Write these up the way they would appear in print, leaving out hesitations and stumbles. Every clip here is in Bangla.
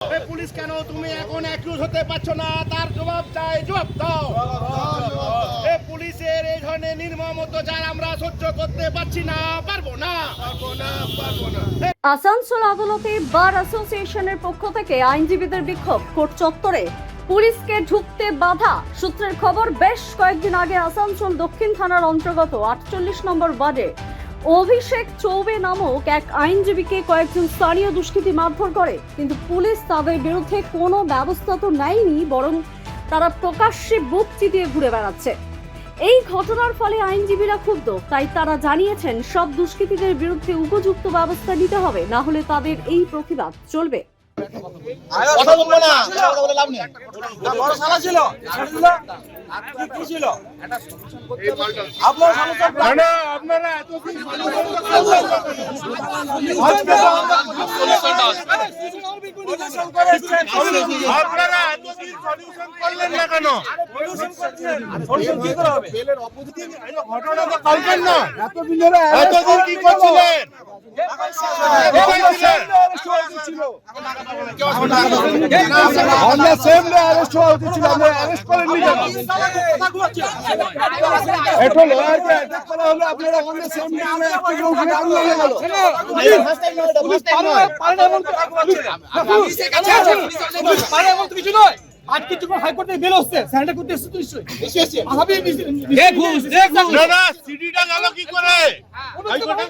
পুলিশ কেন তুমি এখন অ্যাকিউজ হতে পারছো না, তার জবাব চাই, জবাব দাও। পুলিশের এই ধরনের নির্মম অত্যাচার আমরা সহ্য করতে পারছি না, পারবো না। আসানসোল আদালতে বার অ্যাসোসিয়েশনের পক্ষ থেকে আইনজীবীদের বিক্ষোভ, কোর্ট চত্বরে পুলিশকে ঢুকতে বাধা। সূত্রের খবর, বেশ কয়েকদিন আগে আসানসোল দক্ষিণ থানার অন্তর্গত 48 নম্বর ওয়ার্ডে অভিষেক চৌবে নামক এক আইনজীবীকে কয়েকজন স্থানীয় দুষ্কৃতী মারধর করে, কিন্তু পুলিশ তাদের বিরুদ্ধে কোনো ব্যবস্থা তো নেয়নি, বরং তারা প্রকাশ্যে বুক চিতিয়ে ঘুরে বেড়াচ্ছে। এই ঘটনার ফলে আইনজীবীরা ক্ষুব্ধ, তাই তারা জানিয়েছেন সব দুষ্কৃতীদের বিরুদ্ধে উপযুক্ত ব্যবস্থা নিতে হবে, না হলে তাদের এই প্রতিবাদ চলবে। আমরা সেম ডে অ্যারেস্ট হওয়া উচিত ছিল, আমরা অ্যারেস্ট করেননি কেন? এটা লয়ারকে অ্যাটাক করা হলো, আপনারা আমরা সেম ডে আমরা একটা লোক ঘুরে আনলে হয়ে গেল। কিছু নয়, আজ কিছু হাইকোর্টে বেল হচ্ছে, স্যান্ডে করতে এসেছে তো নিশ্চয়ই। দাদা সিডিটা গেল কি করে হাইকোর্টে?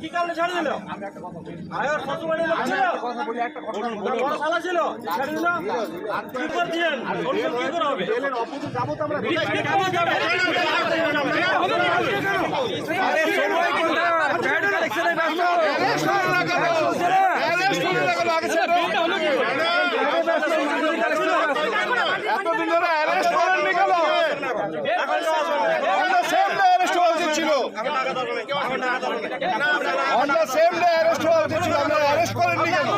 কি কারণে ছাড়ে দিল? আয়র শ্বশুরবাড়ির লোক ছিল, বড় শালা ছিল, ছাড়ে দিল। কি করছেন? কি করে হবে? এতদিন ধরে অ্যারেস্ট করেননি কেন? আমরা সেম ডে অ্যারেস্ট হওয়া উচিত ছিল, আমরা সেম ডে অ্যারেস্ট হওয়া উচিত ছিল, আমরা অ্যারেস্ট করেননি কেন?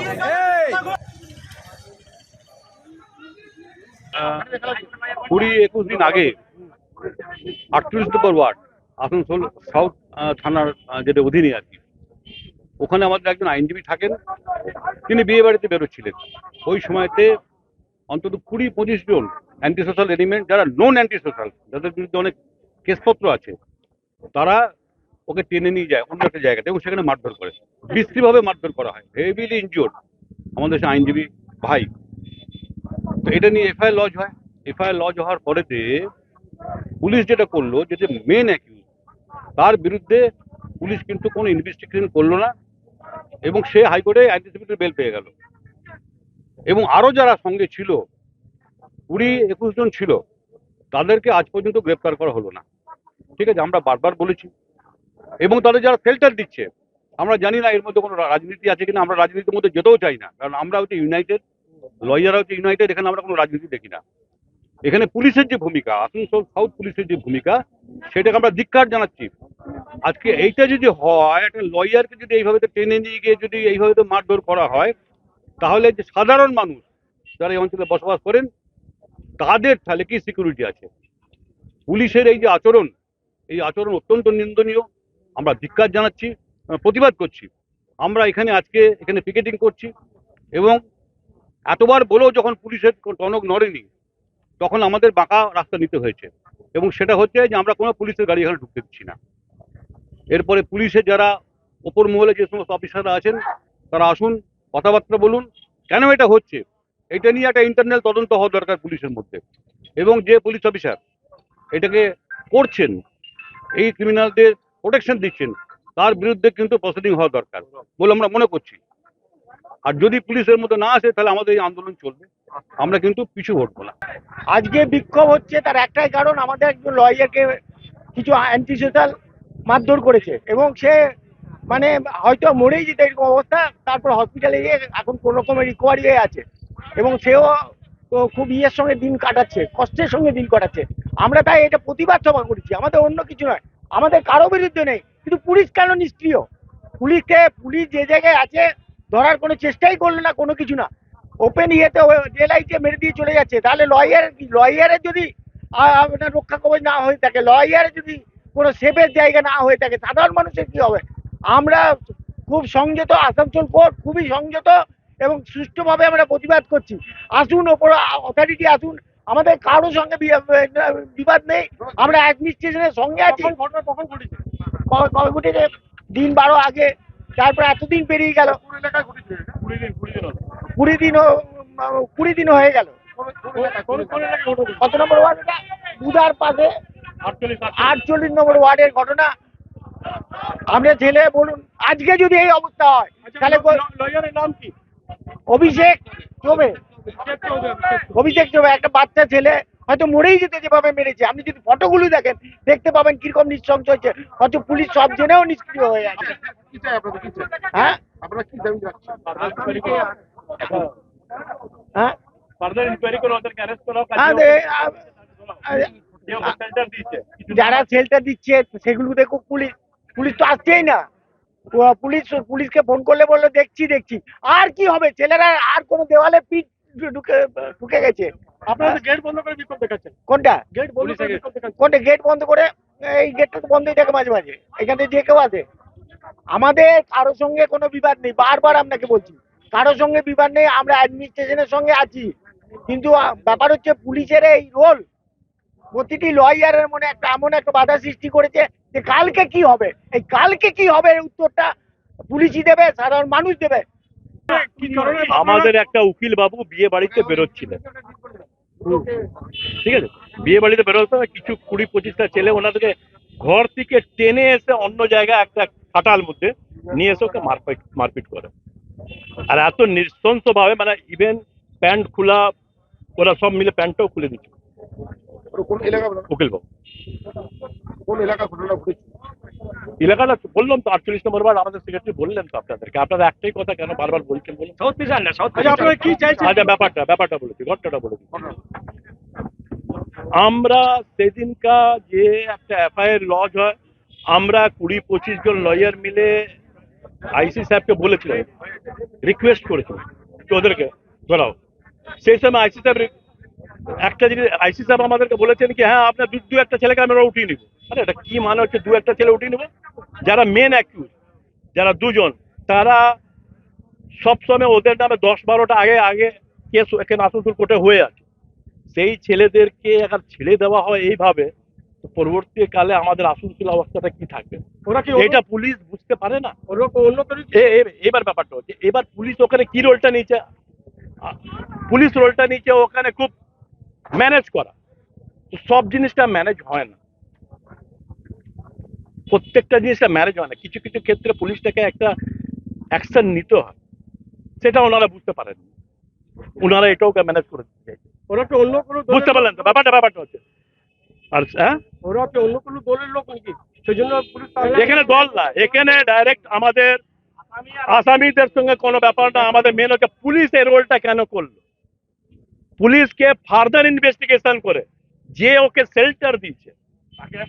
20-21 দিন আগে 38 নম্বর ওয়ার্ড আসানসোল সাউথ থানার যেটা অধীনে আর কি, ওখানে আমাদের একজন আইনজীবী থাকেন। তিনি বিয়ে বাড়িতে বেরোচ্ছিলেন। ওই সময়তে অন্তত 20-25 জন অ্যান্টি সোশ্যাল এলিমেন্ট, যারা নন অ্যান্টি সোশ্যাল, যাদের বিরুদ্ধে অনেক কেসপত্র আছে, তারা ওকে টেনে নিয়ে যায় অন্য একটা জায়গাতে এবং সেখানে মারধর করে, বিশ্রীভাবে মারধর করা হয়, হেভিলি ইনজিওর্ড আমাদের সে আইনজীবী ভাই। তো এটা নিয়ে এফআইআর লজ হয়। এফআইআর লজ হওয়ার পরেতে পুলিশ যেটা করলো, যে মেন অ্যাকিউজ, তার বিরুদ্ধে পুলিশ কিন্তু কোনো ইনভেস্টিগেশন করলো না এবং সে হাইকোর্টে অ্যান্টিসিপেটরি বেল পেয়ে গেল। এবং আরও যারা সঙ্গে ছিল, 20-21 জন ছিল, তাদেরকে আজ পর্যন্ত গ্রেপ্তার করা হলো না। ঠিক আছে, আমরা বারবার বলেছি। এবং তাদের যারা শেল্টার দিচ্ছে, আমরা জানি না এর মধ্যে কোনো রাজনীতি আছে কিনা, আমরা রাজনীতির মধ্যে যেতেও চাই না, কারণ আমরা হচ্ছে ইউনাইটেড, লয়াররা হচ্ছে ইউনাইটেড, এখানে আমরা কোনো রাজনীতি দেখি না। এখানে পুলিশের যে ভূমিকা, আসানসোল সাউথ পুলিশের যে ভূমিকা, সেটাকে আমরা ধিক্কার জানাচ্ছি। আজকে এইটা যদি হয়, একটা লয়ারকে যদি এইভাবে টেনে নিয়ে গিয়ে যদি এইভাবে মারধর করা হয়, তাহলে যে সাধারণ মানুষ যারা এই অঞ্চলে বসবাস করেন, তাদের তাহলে কি সিকিউরিটি আছে? পুলিশের এই যে আচরণ, এই আচরণ অত্যন্ত নিন্দনীয়। আমরা ধিক্কার জানাচ্ছি, প্রতিবাদ করছি। আমরা আজকে এখানে পিকেটিং করছি এবং এতবার বলেও যখন পুলিশের টনক নড়েনি, তখন আমাদের বাঁকা রাস্তা নিতে হয়েছে। এবং সেটা হচ্ছে যে আমরা কোনো পুলিশের গাড়ি এখানে ঢুকতে দিচ্ছি না। এরপরে পুলিশের যারা ওপর মহলে যে সমস্ত অফিসাররা আছেন, তারা আসুন, কথাবার্তা বলুন, কেন এটা হচ্ছে, এটা নিয়ে একটা ইন্টারনাল তদন্ত হওয়া দরকার পুলিশের মধ্যে। এবং যে পুলিশ অফিসার এটাকে করছেন, এই ক্রিমিনালদের প্রোটেকশন দিচ্ছেন, তার বিরুদ্ধে কিন্তু প্রসিডিং হওয়া দরকার বলে আমরা মনে করছি। আর যদি পুলিশের মধ্যে না আসে, তাহলে আমাদের এই আন্দোলন চলবে, আমরা কিন্তু পিছু হটবো না। আজকে বিক্ষোভ হচ্ছে তার একটাই কারণ, আমাদের একজন লয়ারকে কিছু অ্যান্টি সোশ্যাল মারধর করেছে এবং সে মানে হয়তো মরেই যেতে এরকম অবস্থা, তারপর হসপিটালে গিয়ে এখন কোন রকমের রিকভারি হয়ে আছে এবং সেও তো খুব ইয়ের সঙ্গে দিন কাটাচ্ছে, কষ্টের সঙ্গে দিন কাটাচ্ছে। আমরা তাই এটা প্রতিবাদ সভা করেছি, আমাদের অন্য কিছু নয়, আমাদের কারো বিরুদ্ধে নেই। কিন্তু পুলিশ কেন নিষ্ক্রিয়? পুলিশ যে জায়গায় আছে ধরার কোনো চেষ্টাই করলো না, কোনো কিছু না, ওপেন ইয়েতে ডেলাইটে মেরে দিয়ে চলে যাচ্ছে। তাহলে লয়ারের যদি আপনার রক্ষা কবচ না হয়ে থাকে, লয়ারের যদি কোনো সেফের জায়গা না হয়ে থাকে, সাধারণ মানুষের কি হবে? আমরা খুব সংযত, আসানসোল কোর্ট খুবই সংযত এবং সুষ্ঠুভাবে আমরা প্রতিবাদ করছি। আসুন, ওপর অথরিটি আসুন, আমাদের কারোর সঙ্গে বিবাদ নেই, আমরা অ্যাডমিনিস্ট্রেশনের সঙ্গে আছি। কখন ঘটেছে? কবে ঘটেছে? দিন 12 আগে, তারপর এতদিন পেরিয়ে গেল, 20 দিন হয়ে গেল। কত নম্বর ওয়ার্ড এটা? বুধার পাশে 48 নম্বর ওয়ার্ডের ঘটনা। আমরা ছেলে বলুন, আজকে যদি এই অবস্থা হয় তাহলে লয়ারের নাম কি? অভিষেক চৌবে, একটা বাচ্চা ছেলে হয়তো মরেই যেতে যেভাবে মেরেছে। আপনি যদি ফটোগুলো দেখেন দেখতে পাবেন কিরকম নৃশংস হচ্ছে, হয়তো পুলিশ সব জেনেও নিষ্ক্রিয় হয়ে আছে। হ্যাঁ, আপনারা কি দাবি রাখছেন? হ্যাঁ, ফার্দার ইনকোয়ারি করে ওদেরকে অ্যারেস্ট করা হোক। সেন্টার দিচ্ছে যারা শেল্টার দিচ্ছে সেগুলো দেখো, পুলিশ তো আসছেই না। পুলিশকে ফোন করলে বললো দেখছি। আর কি হবে? ছেলেরা আর কোনো দেওয়ালে পিঠ ঢুকে গেছে। আপনারা তো গেট বন্ধ করে বিক্ষোভ দেখাচ্ছেন। কোনটা গেট বন্ধ করে বিক্ষোভ দেখাচ্ছেন। কোনটা গেট বন্ধ করে? এই গেটটা তো বন্ধই থাকে মাঝে মাঝে, এখানে যে কেউ আছে। আমাদের কারোর সঙ্গে কোনো বিবাদ নেই, বারবার আপনাকে বলছি, কারোর সঙ্গে বিবাদ নেই, আমরা অ্যাডমিনিস্ট্রেশনের সঙ্গে আছি। কিন্তু ব্যাপার হচ্ছে পুলিশের এই রোল প্রতিটি লয়ারের মনে এমন একটা বাধা সৃষ্টি করেছে যে কালকে কি হবে, এই কালকে কি হবে এর উত্তরটা পুলিশই দেবে, সাধারণ মানুষ দেবে। আমাদের একটা উকিল বাবু বিয়ে বাড়িতে বেরোচ্ছিলেন, ঠিক আছে, বিয়ে বাড়িতে বেরোতে কিছু 20-25টা ছেলে ওনাদেরকে ঘর থেকে টেনে এসে অন্য জায়গায় একটা খাটাল মধ্যে নিয়ে এসে ওকে মারপিট করে। আর এত নৃশংস ভাবে, মানে ইভেন প্যান্ট খোলা, ওরা সব মিলে প্যান্টটাও খুলে দিচ্ছে। কোন এলাকা? উকিল বাবু। কোন এলাকা ঘটনা ঘটেছে? এলাকাটা বললাম তো 48 নম্বর ওয়ার্ড। আমাদের সেক্রেটারি বললেন তো আপনাদেরকে। আপনারা একটাই কথা কেন বারবার বলছেন বলুন? আচ্ছা, আপনারা কি চাইছেন? আচ্ছা, ব্যাপারটা বলেছি, ঘটনাটা বলেছি। আমরা সেদিনকা যে একটা এফআইআর লজ হয়, আমরা 20-25 জন লয়ার মিলে আইসি সাহেবকে বলেছিলাম, রিকোয়েস্ট করেছিলাম যে ওদেরকে ধরাও। সেই সময় আইসি সাহেব একটা জিনিস আইসি সাহেব আমাদেরকে বলেছেন কি, হ্যাঁ আপনার দু একটা ছেলেকে আমরা উঠিয়ে নিব। আরে এটা কি মানে হচ্ছে 2-1টা ছেলে উঠিয়ে নেবো? যারা মেন অ্যাকিউজ, যারা দুজন, তারা সবসময় ওদের নামে 10-12টা আগে কেস এখানে আসানসোল কোর্টে হয়ে আছে। সেই ছেলেদেরকে আবার ছেড়ে দেওয়া হয় এইভাবে, তো পরবর্তীকালে আমাদের আসানসোল অবস্থাটা কি থাকবে? ওরা কি এটা পুলিশ বুঝতে পারে না। অন্য এবার ব্যাপারটা হচ্ছে, এবার পুলিশ ওখানে কি রোলটা নিয়েছে? পুলিশ রোলটা নিয়েছে ওখানে খুব ম্যানেজ করা। সব জিনিসটা ম্যানেজ হয় না, প্রত্যেকটা জিনিসটা ম্যানেজ হয় না। কিছু কিছু ক্ষেত্রে পুলিশটাকে একটা অ্যাকশন নিতে হয়, সেটা ওনারা বুঝতে পারেন। ওনারা এটাও ম্যানেজ করে দিতে চাইছে। ওরা কি অন্য কোনো বুঝতে পারলেন তো ব্যাপারটা হচ্ছে। আর হ্যাঁ, ওরা কি অন্য কোনো দলের লোক নাকি? সেজন্য পুলিশ এখানে দল না, এখানে ডাইরেক্ট আমাদের আসামিদের সঙ্গে কোনো ব্যাপার না। আমাদের মেন হচ্ছে পুলিশ এই রোলটা কেন করলো। পুলিশকে ফার্দার ইনভেস্টিগেশন করে যে ওকে শেল্টার দিচ্ছে,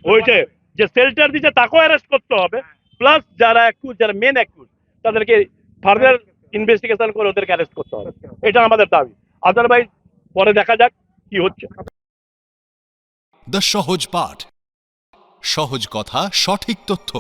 হয়েছে যে শেল্টার দিচ্ছে তাকেও অ্যারেস্ট করতে হবে, প্লাস যারা অ্যাকিউজ, যারা মেন অ্যাকিউজ, তাদেরকে ফার্দার ইনভেস্টিগেশন করে ওদেরকে অ্যারেস্ট করতে হবে। এটা আমাদের দাবি। আদারওয়াইজ পরে দেখা যাক কি হচ্ছে। দ্য সহজ পাঠ, সহজ কথা, সঠিক তথ্য।